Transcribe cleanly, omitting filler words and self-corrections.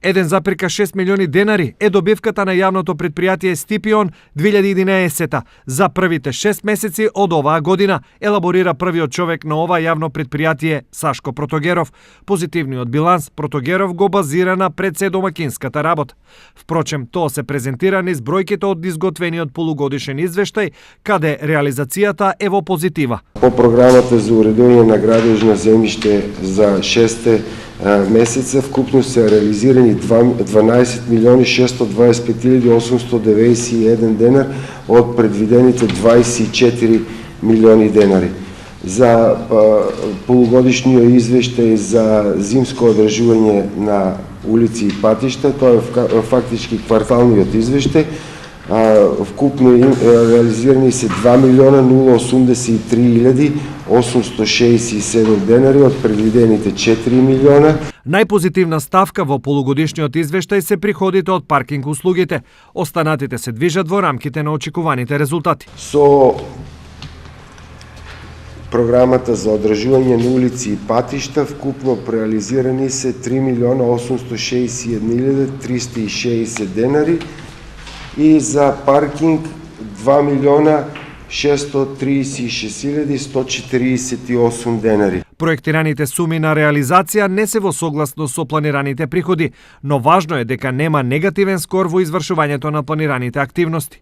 1,6 милиони денари е добивката на јавното предпријатие Стипион 2011 за првите 6 месеци од оваа година, елаборира првиот човек на ова јавно предпријатие Сашко Протогеров. Позитивниот биланс Протогеров го базира на председомакинската работа. Впрочем, тоа се презентира низ бројките од изготвениот полугодишен извештај, каде реализацијата е во позитива. По програмата за уредување на градежно земјиште за 6 месеца вкупно се реализирани 12.625.891 денар од предвидените 24 милиони денари. За полугодишниот извештај за зимско одржување на улици и патишта, тоа е фактички кварталниот извештај, вкупно реализирани се 2.083.867 денари од предвидените 4 милиона. Најпозитивна ставка во полугодишниот извештај се приходите од паркинг услугите. Останатите се движат во рамките на очекуваните резултати. Со програмата за одржување на улици и патишта вкупно реализирани се 3.861.360 денари и за паркинг 2.636.148 денари. Проектираните суми на реализација не се во согласност со планираните приходи, но важно е дека нема негативен скор во извршувањето на планираните активности.